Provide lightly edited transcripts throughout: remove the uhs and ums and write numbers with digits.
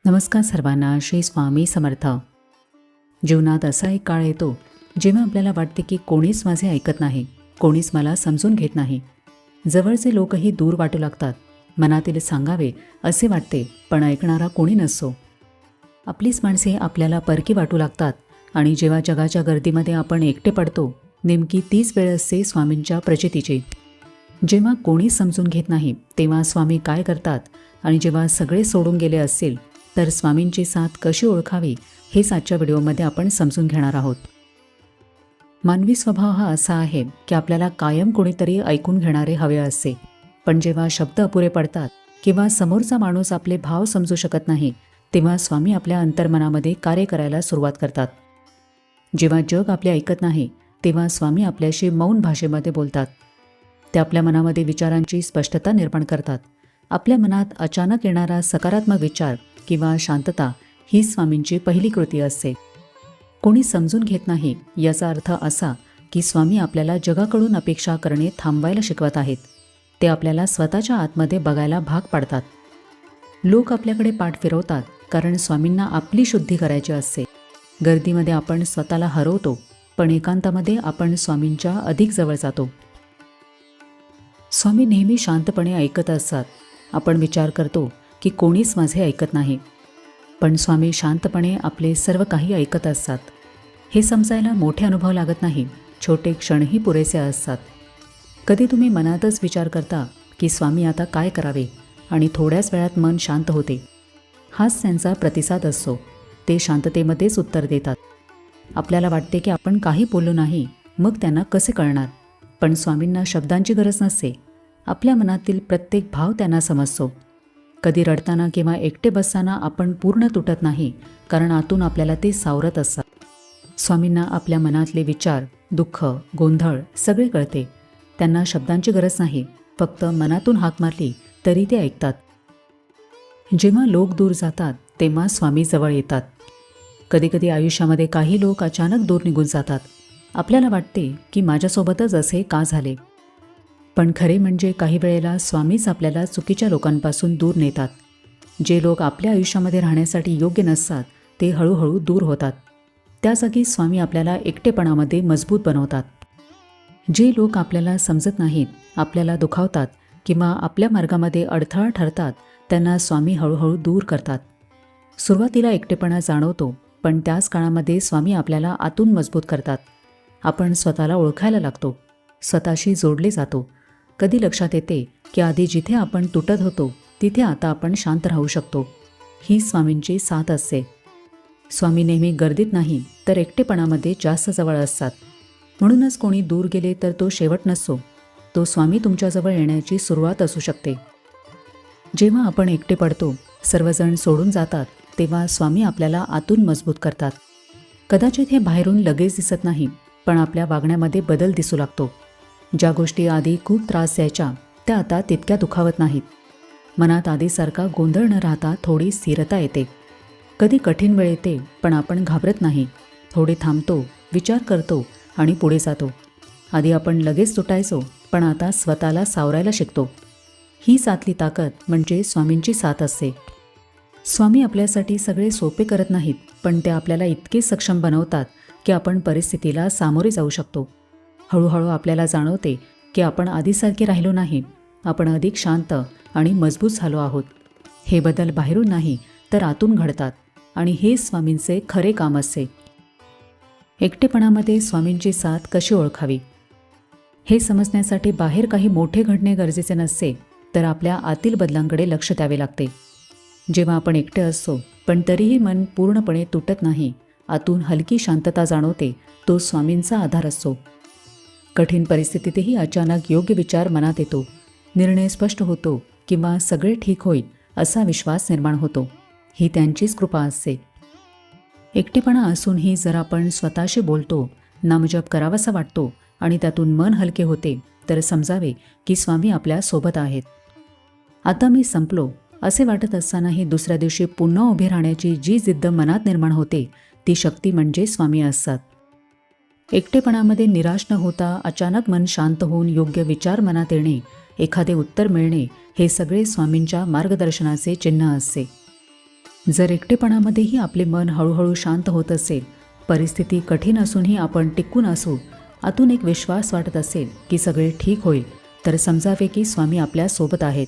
नमस्कार सर्वांना. श्री स्वामी समर्थ. जीवनात असा एक काळ येतो जेव्हा आपल्याला वाटते की कोणीच माझे ऐकत नाही, कोणीच मला समजून घेत नाही. जवळचे लोकही दूर वाटू लागतात. मनातील सांगावे असे वाटते, पण ऐकणारा कोणी नसतो. आपलीच माणसे आपल्याला परकी वाटू लागतात आणि जेव्हा जगाच्या गर्दीमध्ये आपण एकटे पडतो, नेमकी तीच वेळ असते स्वामींच्या प्रचितीची. जेव्हा कोणी समजून घेत नाही तेव्हा स्वामी काय करतात आणि जेव्हा सगळे सोडून गेले असतील तर स्वामींची साथ कशी ओळखावी हेच आजच्या व्हिडिओमध्ये आपण समजून घेणार आहोत. मानवी स्वभाव हा असा आहे की आपल्याला कायम कोणीतरी ऐकून घेणारे हवे असते, पण जेव्हा शब्द अपुरे पडतात किंवा समोरचा माणूस आपले भाव समजू शकत नाही तेव्हा स्वामी आपल्या अंतर्मनामध्ये कार्य करायला सुरुवात करतात. जेव्हा जग आपले ऐकत नाही तेव्हा स्वामी आपल्याशी मौन भाषेमध्ये बोलतात. ते आपल्या मनामध्ये विचारांची स्पष्टता निर्माण करतात. आपल्या मनात अचानक येणारा सकारात्मक विचार किंवा शांतता ही स्वामींची पहिली कृती असते. कोणी समजून घेत नाही याचा अर्थ असा की स्वामी आपल्याला जगाकडून अपेक्षा करणे थांबवायला शिकवत आहेत. ते आपल्याला स्वतःच्या आतमध्ये बघायला भाग पाडतात. लोक आपल्याकडे पाठ फिरवतात कारण स्वामींना आपली शुद्धी करायची असते. गर्दीमध्ये आपण स्वतःला हरवतो, पण एकांतामध्ये आपण स्वामींच्या अधिक जवळ जातो. स्वामी नेहमी शांतपणे ऐकत असतात. आपण विचार करतो की कोणीच माझे ऐकत नाही, पण स्वामी शांतपणे आपले सर्व काही ऐकत असतात. हे समजायला मोठे अनुभव लागत नाही, छोटे क्षणही पुरेसे असतात. कधी तुम्ही मनातच विचार करता की स्वामी आता काय करावे आणि थोड्याच वेळात मन शांत होते. हाच त्यांचा प्रतिसाद असतो. ते शांततेमध्येच उत्तर देतात. आपल्याला वाटते की आपण काही बोललो नाही, मग त्यांना कसे कळणार? पण स्वामींना शब्दांची गरज नसते. आपल्या मनातील प्रत्येक भाव त्यांना समजतो. कधी रडताना किंवा एकटे बसताना आपण पूर्ण तुटत नाही, कारण आतून आपल्याला ते सावरत असतात. स्वामींना आपल्या मनातले विचार, दुःख, गोंधळ सगळे कळते. त्यांना शब्दांची गरज नाही, फक्त मनातून हाक मारली तरी ते ऐकतात. जेव्हा लोक दूर जातात तेव्हा स्वामी जवळ येतात. कधीकधी आयुष्यामध्ये काही लोक अचानक दूर निघून जातात. आपल्याला वाटते की माझ्यासोबतच असे का झाले? पण खरे म्हणजे काही वेळेला स्वामीच आपल्याला चुकीच्या लोकांपासून दूर नेतात. जे लोक आपल्या आयुष्यामध्ये राहण्यासाठी योग्य नसतात ते हळूहळू दूर होतात. त्या जागी स्वामी आपल्याला एकटेपणामध्ये मजबूत बनवतात. जे लोक आपल्याला समजत नाहीत, आपल्याला दुखावतात किंवा आपल्या मार्गामध्ये अडथळा ठरतात, त्यांना स्वामी हळूहळू दूर करतात. सुरुवातीला एकटेपणा जाणवतो, पण त्याच काळामध्ये स्वामी आपल्याला आतून मजबूत करतात. आपण स्वतःला ओळखायला लागतो, स्वतःशी जोडले जातो. कधी लक्षात येते की आधी जिथे आपण तुटत होतो तिथे आता आपण शांत राहू शकतो. ही स्वामींची साथ असते. स्वामी नेहमी गर्दीत नाही तर एकटेपणामध्ये जास्त जवळ असतात. म्हणूनच कोणी दूर गेले तर तो शेवट नसतो, तो स्वामी तुमच्याजवळ येण्याची सुरुवात असू शकते. जेव्हा आपण एकटे पडतो, सर्वजण सोडून जातात, तेव्हा स्वामी आपल्याला आतून मजबूत करतात. कदाचित हे बाहेरून लगेच दिसत नाही, पण आपल्या वागण्यामध्ये बदल दिसू लागतो. ज्या गोष्टी आधी खूप त्रास द्यायच्या त्या आता तितक्या दुखावत नाहीत. मनात आधीसारखा गोंधळ न राहता थोडी स्थिरता येते. कधी कठीण वेळ येते, पण आपण घाबरत नाही. थोडे थांबतो, विचार करतो आणि पुढे जातो. आधी आपण लगेच तुटायचो, पण आता स्वतःला सावरायला शिकतो. ही सातली ताकद म्हणजे स्वामींची साथ असते. स्वामी आपल्यासाठी सगळे सोपे करत नाहीत, पण ते आपल्याला इतके सक्षम बनवतात की आपण परिस्थितीला सामोरे जाऊ शकतो. हळूहळू आपल्याला जाणवते की आपण आधीसारखे राहिलो नाही, आपण अधिक शांत आणि मजबूत झालो आहोत. हे बदल बाहेरून नाही तर आतून घडतात आणि हे स्वामींचे खरे काम असते. एकटेपणामध्ये स्वामींची साथ कशी ओळखावी हे समजण्यासाठी बाहेर काही मोठे घडणे गरजेचे नसते, तर आपल्या आतील बदलांकडे लक्ष द्यावे लागते. जेव्हा आपण एकटे असतो पण तरीही मन पूर्णपणे तुटत नाही, आतून हलकी शांतता जाणवते, तो स्वामींचा आधार असतो. कठीण परिस्थितीतही अचानक योग्य विचार मनात येतो, निर्णय स्पष्ट होतो किंवा सगळे ठीक होईल असा विश्वास निर्माण होतो. ही त्यांचीच कृपा असते. एकटेपणा असूनही जर आपण स्वतःशी बोलतो, नामजप करावासा वाटतो आणि त्यातून मन हलके होते, तर समजावे की स्वामी आपल्या सोबत आहेत. आता मी संपलो असे वाटत असतानाही दुसऱ्या दिवशी पुन्हा उभे राहण्याची जी जिद्द मनात निर्माण होते, ती शक्ती म्हणजे स्वामी असतात. एकटेपणामध्ये निराश न होता अचानक मन शांत होऊन योग्य विचार मनात येणे, एखादे उत्तर मिळणे, हे सगळे स्वामींच्या मार्गदर्शनाचे चिन्ह असते. जर एकटेपणामध्येही आपले मन हळूहळू शांत होत असेल, परिस्थिती कठीण असूनही आपण टिकून असू, आतून एक विश्वास वाटत असेल की सगळे ठीक होईल, तर समजावे की स्वामी आपल्या सोबत आहेत.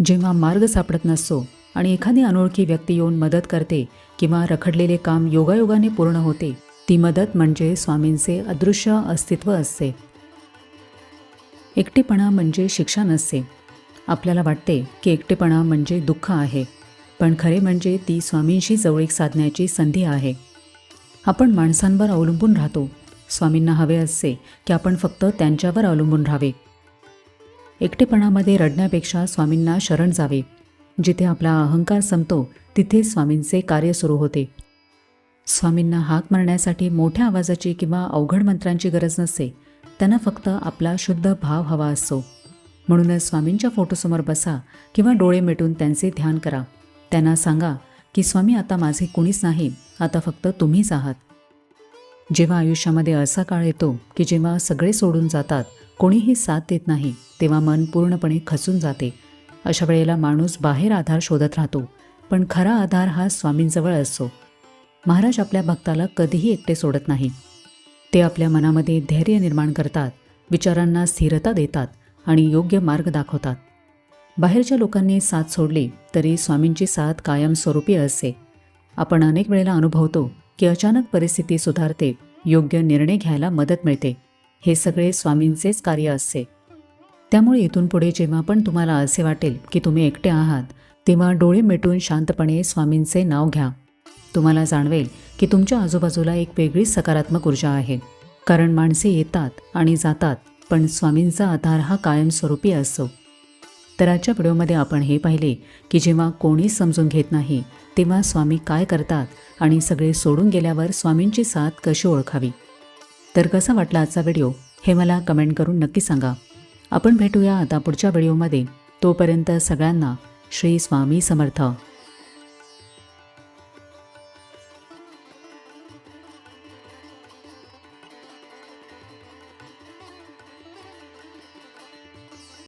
जेव्हा मार्ग सापडत नसतो आणि एखादी अनोळखी व्यक्ती येऊन मदत करते किंवा रखडलेले काम योगायोगाने पूर्ण होते, ती मदत म्हणजे स्वामींचे अदृश्य अस्तित्व असते. एकटेपणा म्हणजे शिक्षा नसते. आपल्याला वाटते की एकटेपणा म्हणजे दुःख आहे, पण खरे म्हणजे ती स्वामींशी जवळीक साधण्याची संधी आहे. आपण माणसांवर अवलंबून राहतो. स्वामींना हवे असते की आपण फक्त त्यांच्यावर अवलंबून राहावे. एकटेपणामध्ये रडण्यापेक्षा स्वामींना शरण जावे. जिथे आपला अहंकार संपतो तिथे स्वामींचे कार्य सुरू होते. स्वामींना हाक मारण्यासाठी मोठ्या आवाजाची किंवा अवघड मंत्रांची गरज नसते. त्यांना फक्त आपला शुद्ध भाव हवा असतो. म्हणूनच स्वामींच्या फोटोसमोर बसा किंवा डोळे मिटून त्यांचे ध्यान करा. त्यांना सांगा की स्वामी, आता माझे कुणीच नाही, आता फक्त तुम्हीच आहात. जेव्हा आयुष्यामध्ये असा काळ येतो की जेव्हा सगळे सोडून जातात, कोणीही साथ देत नाही, तेव्हा मन पूर्णपणे खचून जाते. अशा वेळेला माणूस बाहेर आधार शोधत राहतो, पण खरा आधार हा स्वामींजवळ असतो. महाराज आपल्या भक्ताला कधीही एकटे सोडत नाही. ते आपल्या मनामध्ये धैर्य निर्माण करतात, विचारांना स्थिरता देतात आणि योग्य मार्ग दाखवतात. बाहेरच्या लोकांनी साथ सोडली तरी स्वामींची साथ कायमस्वरूपी असते. आपण अनेक वेळेला अनुभवतो की अचानक परिस्थिती सुधारते, योग्य निर्णय घ्यायला मदत मिळते. हे सगळे स्वामींचेच कार्य असते. त्यामुळे इथून पुढे जेव्हा पण तुम्हाला असे वाटेल की तुम्ही एकटे आहात, तेव्हा डोळे मिटून शांतपणे स्वामींचे नाव घ्या. तुम्हाला जाणवेल की तुमच्या आजूबाजूला एक वेगळीच सकारात्मक ऊर्जा आहे. कारण माणसे येतात आणि जातात, पण स्वामींचा आधार हा कायमस्वरूपी असतो. तर आजच्या व्हिडिओमध्ये आपण हे पाहिले की जेव्हा कोणीच समजून घेत नाही, तेव्हा स्वामी काय करतात आणि सगळे सोडून गेल्यावर स्वामींची साथ कशी ओळखावी. तर कसा वाटला आजचा व्हिडिओ हे मला कमेंट करून नक्की सांगा. आपण भेटूया आता पुढच्या व्हिडिओमध्ये. तोपर्यंत सगळ्यांना श्री स्वामी समर्थ.